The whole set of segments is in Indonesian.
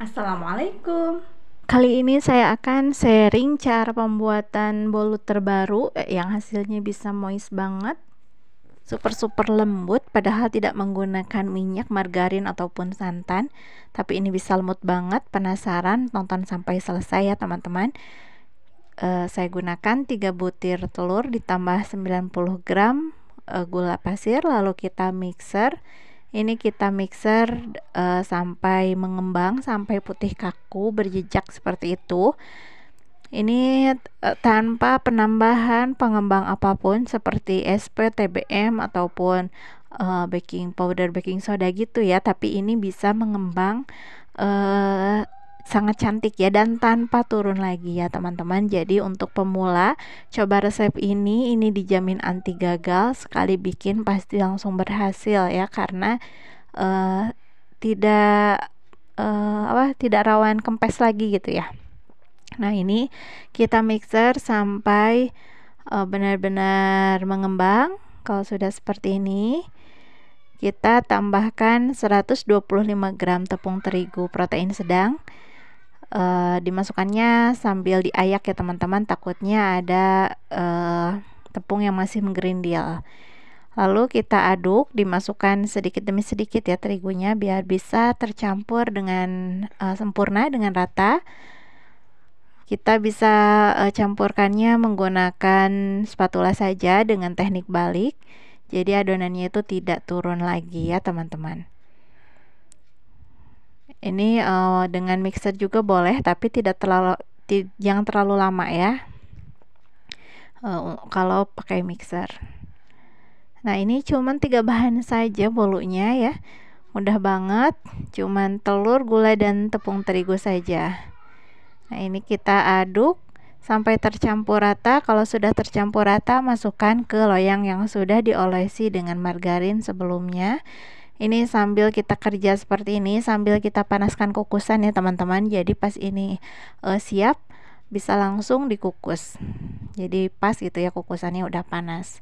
Assalamualaikum. Kali ini saya akan sharing cara pembuatan bolu terbaru yang hasilnya bisa moist banget, super lembut, padahal tidak menggunakan minyak, margarin ataupun santan. Tapi ini bisa lembut banget. Penasaran? Tonton sampai selesai ya teman-teman. Saya gunakan 3 butir telur ditambah 90 gram gula pasir, lalu kita mixer. Ini kita mixer sampai mengembang, sampai putih kaku berjejak seperti itu. Ini tanpa penambahan pengembang apapun seperti SP, TBM ataupun baking powder, baking soda gitu ya. Tapi ini bisa mengembang sangat cantik ya, dan tanpa turun lagi ya teman-teman. Jadi untuk pemula coba resep ini dijamin anti gagal. Sekali bikin pasti langsung berhasil ya, karena tidak rawan kempes lagi gitu ya. Nah, ini kita mixer sampai benar-benar mengembang. Kalau sudah seperti ini, kita tambahkan 125 gram tepung terigu protein sedang. Dimasukkannya sambil diayak ya teman-teman, takutnya ada tepung yang masih menggerindil. Lalu kita aduk, dimasukkan sedikit demi sedikit ya terigunya biar bisa tercampur dengan sempurna, dengan rata. Kita bisa campurkannya menggunakan spatula saja dengan teknik balik, jadi adonannya itu tidak turun lagi ya teman-teman. Ini dengan mixer juga boleh, tapi jangan terlalu lama ya kalau pakai mixer. Nah, ini cuman 3 bahan saja bolunya ya, mudah banget, cuman telur, gula, dan tepung terigu saja. Nah, ini kita aduk sampai tercampur rata. Kalau sudah tercampur rata, masukkan ke loyang yang sudah diolesi dengan margarin sebelumnya. Ini sambil kita kerja seperti ini, sambil kita panaskan kukusan ya teman-teman. Jadi pas ini siap, bisa langsung dikukus. Jadi pas gitu ya, kukusannya udah panas.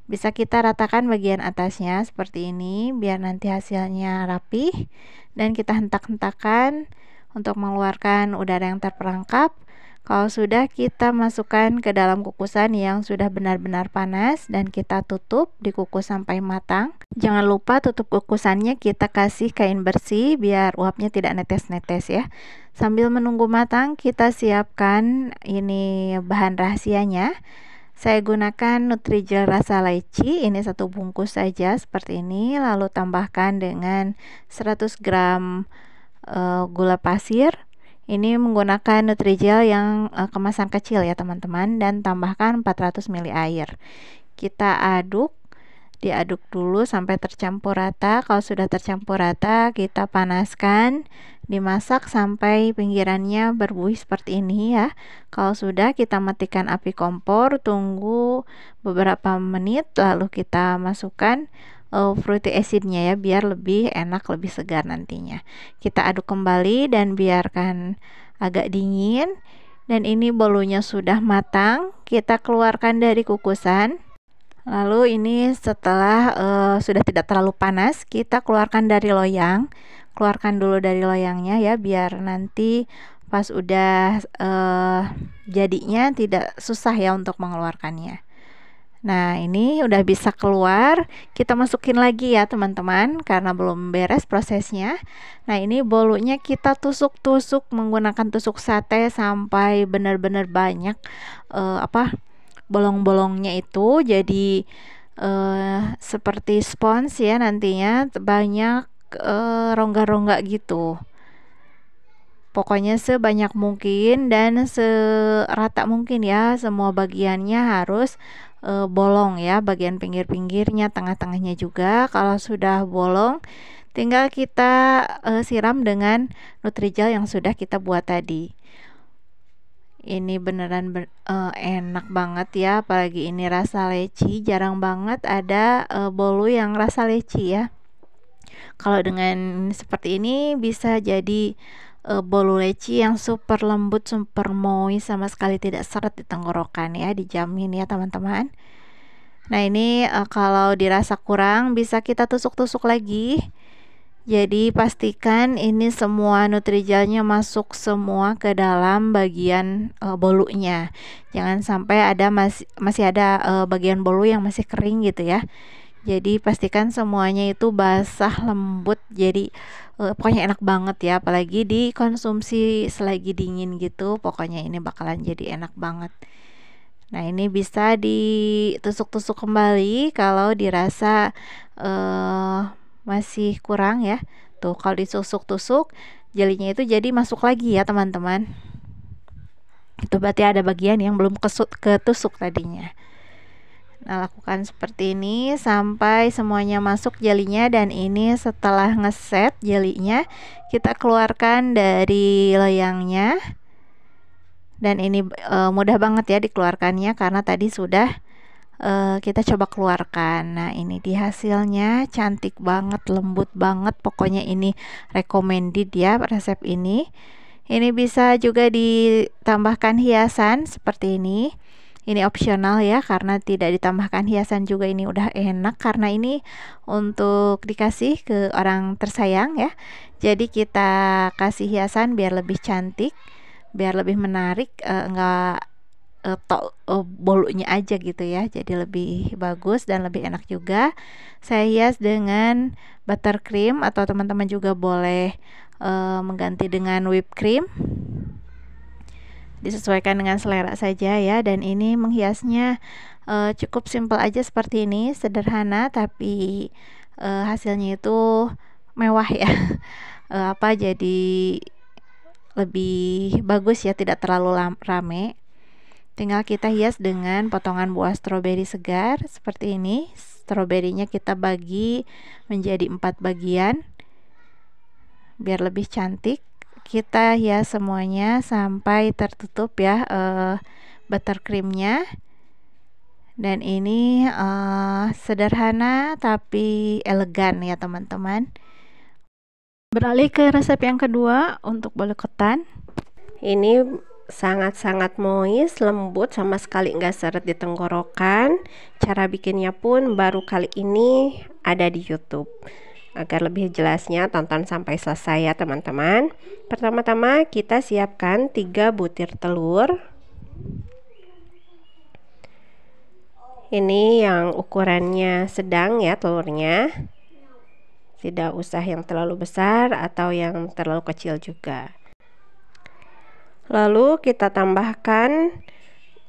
Bisa kita ratakan bagian atasnya seperti ini biar nanti hasilnya rapi, dan kita hentak-hentakan untuk mengeluarkan udara yang terperangkap. Kalau sudah, kita masukkan ke dalam kukusan yang sudah benar-benar panas dan kita tutup, dikukus sampai matang. Jangan lupa tutup kukusannya kita kasih kain bersih biar uapnya tidak netes-netes ya. Sambil menunggu matang, kita siapkan ini bahan rahasianya. Saya gunakan Nutrijel rasa leci, ini 1 bungkus saja seperti ini. Lalu tambahkan dengan 100 gram gula pasir. Ini menggunakan Nutrijel yang kemasan kecil ya teman-teman, dan tambahkan 400 ml air. Kita aduk, diaduk dulu sampai tercampur rata. Kalau sudah tercampur rata, kita panaskan, dimasak sampai pinggirannya berbuih seperti ini ya. Kalau sudah, kita matikan api kompor, tunggu beberapa menit, lalu kita masukkan fruity acidnya ya, biar lebih enak, lebih segar nantinya. Kita aduk kembali dan biarkan agak dingin. Dan ini bolunya sudah matang, kita keluarkan dari kukusan. Lalu ini setelah sudah tidak terlalu panas, kita keluarkan dari loyang. Keluarkan dulu dari loyangnya ya, biar nanti pas udah jadinya tidak susah ya untuk mengeluarkannya. Nah, ini udah bisa keluar. Kita masukin lagi ya teman-teman, karena belum beres prosesnya. Nah, ini bolunya kita tusuk-tusuk menggunakan tusuk sate sampai benar-benar banyak bolong-bolongnya itu, jadi seperti spons ya, nantinya banyak rongga-rongga gitu. Pokoknya sebanyak mungkin dan serata mungkin ya, semua bagiannya harus bolong ya, bagian pinggir-pinggirnya, tengah-tengahnya juga. Kalau sudah bolong, tinggal kita siram dengan Nutrijel yang sudah kita buat tadi. Ini beneran enak banget ya, apalagi ini rasa leci. Jarang banget ada bolu yang rasa leci ya. Kalau dengan seperti ini bisa jadi bolu leci yang super lembut, super moist, sama sekali tidak seret di tenggorokan ya, dijamin ya teman-teman. Nah, ini kalau dirasa kurang bisa kita tusuk-tusuk lagi Jadi pastikan ini semua Nutrigelnya masuk semua ke dalam bagian bolunya. Jangan sampai ada masih ada bagian bolu yang masih kering gitu ya. Jadi pastikan semuanya itu basah, lembut. Jadi pokoknya enak banget ya, apalagi dikonsumsi selagi dingin gitu. Pokoknya ini bakalan jadi enak banget. Nah, ini bisa ditusuk-tusuk kembali kalau dirasa masih kurang ya. Tuh, kalau ditusuk-tusuk jelinya itu jadi masuk lagi ya, teman-teman. Itu berarti ada bagian yang belum ketusuk tadinya. Nah, lakukan seperti ini sampai semuanya masuk jelinya, dan ini setelah ngeset jelinya, kita keluarkan dari loyangnya. Dan ini mudah banget ya dikeluarkannya karena tadi sudah kita coba keluarkan. Nah, ini di hasilnya cantik banget, lembut banget. Pokoknya ini recommended ya resep ini. Ini bisa juga ditambahkan hiasan seperti ini. Ini opsional ya, karena tidak ditambahkan hiasan juga ini udah enak, karena ini untuk dikasih ke orang tersayang ya. Jadi kita kasih hiasan biar lebih cantik, biar lebih menarik, enggak bolunya aja gitu ya, jadi lebih bagus dan lebih enak juga. Saya hias dengan buttercream, atau teman-teman juga boleh mengganti dengan whipped cream, disesuaikan dengan selera saja ya. Dan ini menghiasnya cukup simple aja seperti ini, sederhana tapi hasilnya itu mewah ya. Jadi lebih bagus ya, tidak terlalu rame. Tinggal kita hias dengan potongan buah stroberi segar seperti ini. Stroberinya kita bagi menjadi 4 bagian biar lebih cantik. Kita hias semuanya sampai tertutup ya buttercreamnya. Dan ini sederhana tapi elegan ya, teman-teman. Beralih ke resep yang kedua untuk bolu ketan. Ini sangat-sangat moist, lembut, sama sekali nggak seret di tenggorokan. Cara bikinnya pun baru kali ini ada di YouTube. Agar lebih jelasnya tonton sampai selesai ya teman-teman. Pertama-tama kita siapkan 3 butir telur. Ini yang ukurannya sedang ya telurnya. Tidak usah yang terlalu besar atau yang terlalu kecil juga. Lalu kita tambahkan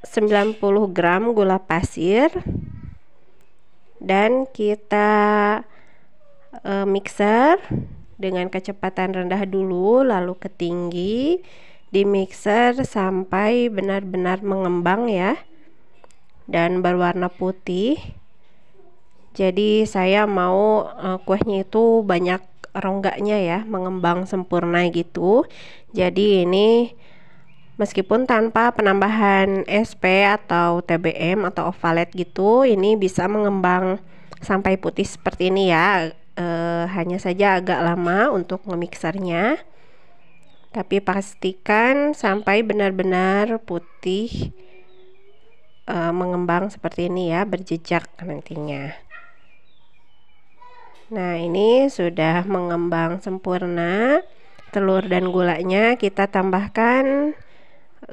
90 gram gula pasir dan kita mixer dengan kecepatan rendah dulu, lalu ke tinggi, di mixer sampai benar-benar mengembang ya dan berwarna putih. Jadi saya mau kuahnya itu banyak rongganya ya, mengembang sempurna gitu. Jadi ini meskipun tanpa penambahan SP atau TBM atau ovalet gitu, ini bisa mengembang sampai putih seperti ini ya. Hanya saja agak lama untuk memixernya, tapi pastikan sampai benar-benar putih, mengembang seperti ini ya, berjejak nantinya. Nah, ini sudah mengembang sempurna. Telur dan gulanya kita tambahkan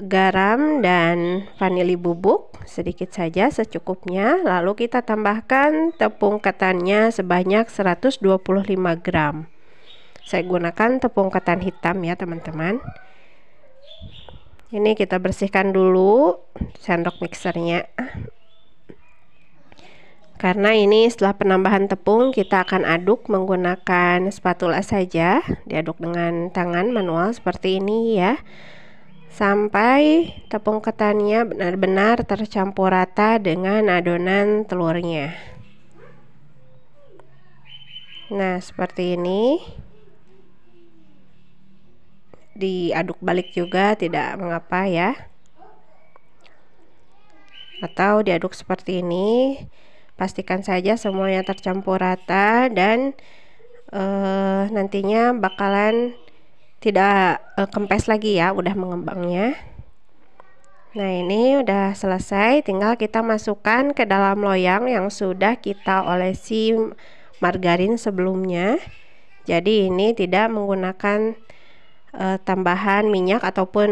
garam dan vanili bubuk sedikit saja secukupnya. Lalu kita tambahkan tepung ketannya sebanyak 125 gram. Saya gunakan tepung ketan hitam ya teman-teman. Ini kita bersihkan dulu sendok mixernya, karena ini setelah penambahan tepung kita akan aduk menggunakan spatula saja. Diaduk dengan tangan manual seperti ini ya, sampai tepung ketannya benar-benar tercampur rata dengan adonan telurnya. Nah, seperti ini. Diaduk balik juga tidak mengapa ya, atau diaduk seperti ini. Pastikan saja semuanya tercampur rata dan nantinya bakalan tidak kempes lagi ya, udah mengembangnya. Nah, ini udah selesai, tinggal kita masukkan ke dalam loyang yang sudah kita olesi margarin sebelumnya. Jadi ini tidak menggunakan tambahan minyak ataupun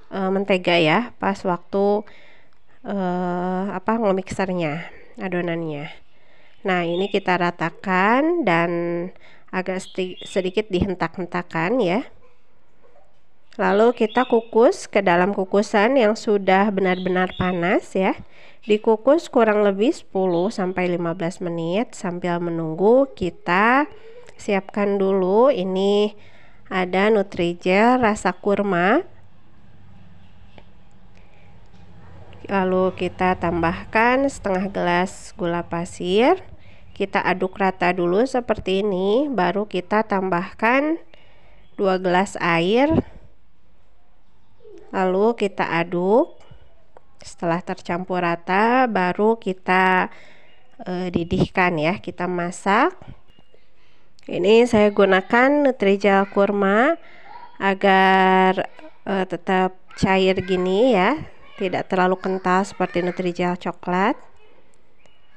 mentega ya pas waktu ngemixernya adonannya. Nah, ini kita ratakan dan agak sedikit dihentak-hentakan ya. Lalu kita kukus ke dalam kukusan yang sudah benar-benar panas ya. Dikukus kurang lebih 10-15 menit sambil menunggu. Kita siapkan dulu, ini ada Nutrijel rasa kurma. Lalu kita tambahkan setengah gelas gula pasir. Kita aduk rata dulu seperti ini, baru kita tambahkan 2 gelas air. Lalu kita aduk. Setelah tercampur rata, baru kita didihkan ya, kita masak. Ini saya gunakan Nutrijel kurma agar tetap cair gini ya, tidak terlalu kental seperti Nutrijel coklat.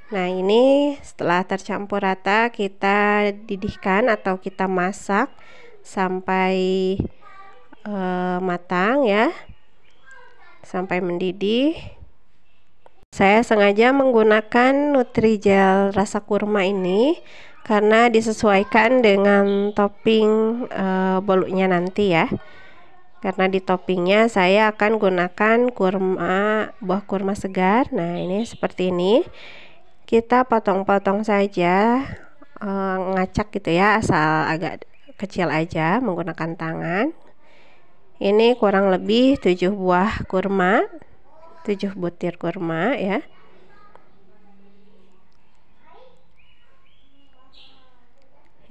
Nah, ini setelah tercampur rata, kita didihkan atau kita masak sampai matang ya, sampai mendidih. Saya sengaja menggunakan Nutrijel rasa kurma ini karena disesuaikan dengan topping bolunya nanti ya. Karena di toppingnya saya akan gunakan buah kurma segar. Nah, ini seperti ini. Kita potong-potong saja, ngacak gitu ya, asal agak kecil aja menggunakan tangan. Ini kurang lebih 7 buah kurma, 7 butir kurma ya.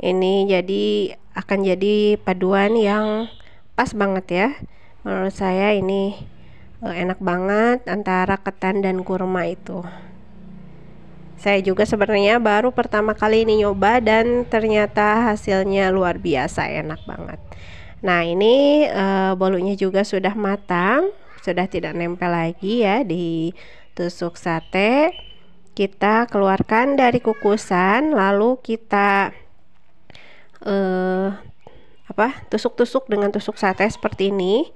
Ini akan jadi paduan yang pas banget ya. Menurut saya ini enak banget antara ketan dan kurma itu. Saya juga sebenarnya baru pertama kali ini nyoba dan ternyata hasilnya luar biasa enak banget. Nah, ini bolunya juga sudah matang, sudah tidak nempel lagi ya di tusuk sate. Kita keluarkan dari kukusan, lalu kita tusuk-tusuk dengan tusuk sate seperti ini,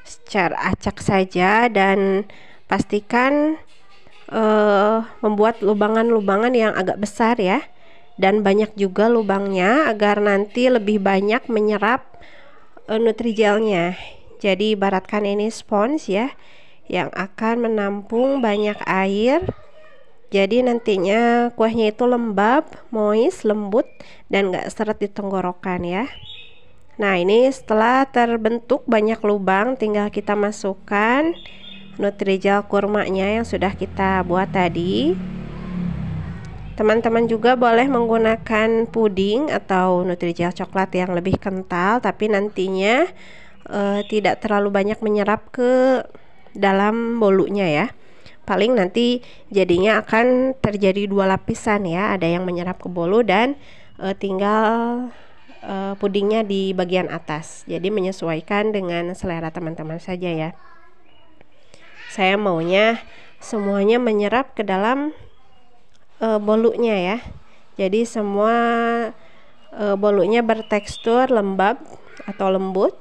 secara acak saja, dan pastikan membuat lubangan-lubangan yang agak besar ya, dan banyak juga lubangnya agar nanti lebih banyak menyerap Nutrijelnya. Jadi ibaratkan ini spons ya, yang akan menampung banyak air. Jadi nantinya kuahnya itu lembab, moist, lembut, dan gak seret di tenggorokan ya. Nah, ini setelah terbentuk banyak lubang, tinggal kita masukkan Nutrijel kurmanya yang sudah kita buat tadi. Teman-teman juga boleh menggunakan puding atau Nutrijel coklat yang lebih kental, tapi nantinya tidak terlalu banyak menyerap ke dalam bolunya ya. Paling nanti jadinya akan terjadi 2 lapisan ya, ada yang menyerap ke bolu dan tinggal pudingnya di bagian atas. Jadi menyesuaikan dengan selera teman-teman saja ya. Saya maunya semuanya menyerap ke dalam bolunya ya. Jadi semua bolunya bertekstur lembab atau lembut.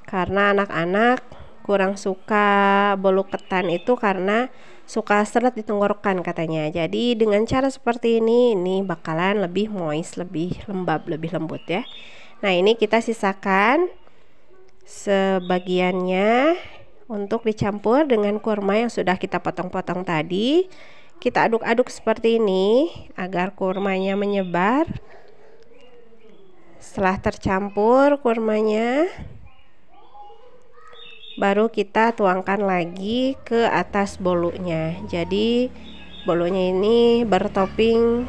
Karena anak-anak kurang suka bolu ketan itu karena suka seret di tenggorokan katanya. Jadi dengan cara seperti ini bakalan lebih moist, lebih lembab, lebih lembut ya. Nah, ini kita sisakan sebagiannya untuk dicampur dengan kurma yang sudah kita potong-potong tadi. Kita aduk-aduk seperti ini agar kurmanya menyebar. Setelah tercampur kurmanya, baru kita tuangkan lagi ke atas bolunya. Jadi bolunya ini bertopping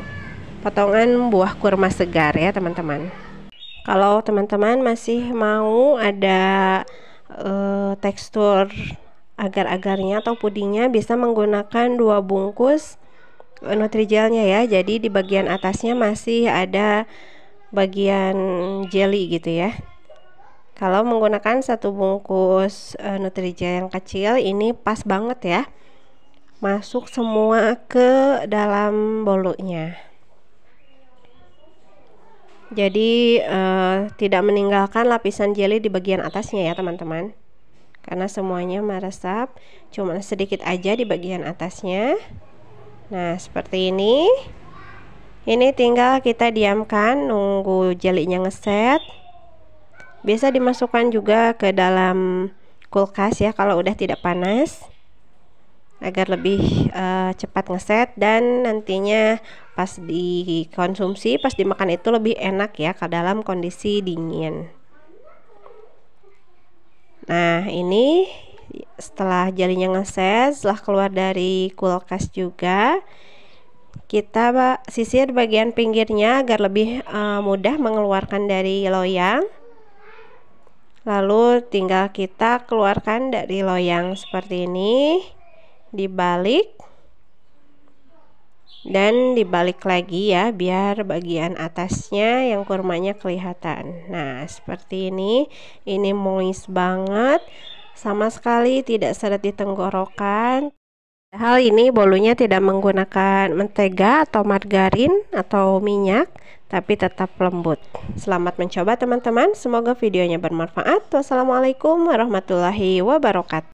potongan buah kurma segar ya teman-teman. Kalau teman-teman masih mau ada tekstur agar-agarnya atau pudingnya, bisa menggunakan 2 bungkus Nutrijelnya ya. Jadi di bagian atasnya masih ada bagian jelly gitu ya. Kalau menggunakan 1 bungkus Nutrijel yang kecil, ini pas banget ya, masuk semua ke dalam bolunya. Jadi tidak meninggalkan lapisan jelly di bagian atasnya ya teman-teman, karena semuanya meresap, cuma sedikit aja di bagian atasnya. Nah seperti ini. Ini tinggal kita diamkan nunggu jelinya ngeset. Bisa dimasukkan juga ke dalam kulkas ya kalau udah tidak panas, agar lebih cepat ngeset dan nantinya pas dikonsumsi, pas dimakan itu lebih enak ya ke dalam kondisi dingin. Nah ini setelah jelinya ngeset, setelah keluar dari kulkas juga, kita sisir bagian pinggirnya agar lebih mudah mengeluarkan dari loyang. Lalu tinggal kita keluarkan dari loyang seperti ini, dibalik dan dibalik lagi ya, biar bagian atasnya yang kurmanya kelihatan. Nah seperti ini moist banget, sama sekali tidak seret di tenggorokan. Hal ini bolunya tidak menggunakan mentega atau margarin atau minyak, tapi tetap lembut. Selamat mencoba teman-teman, semoga videonya bermanfaat. Wassalamualaikum warahmatullahi wabarakatuh.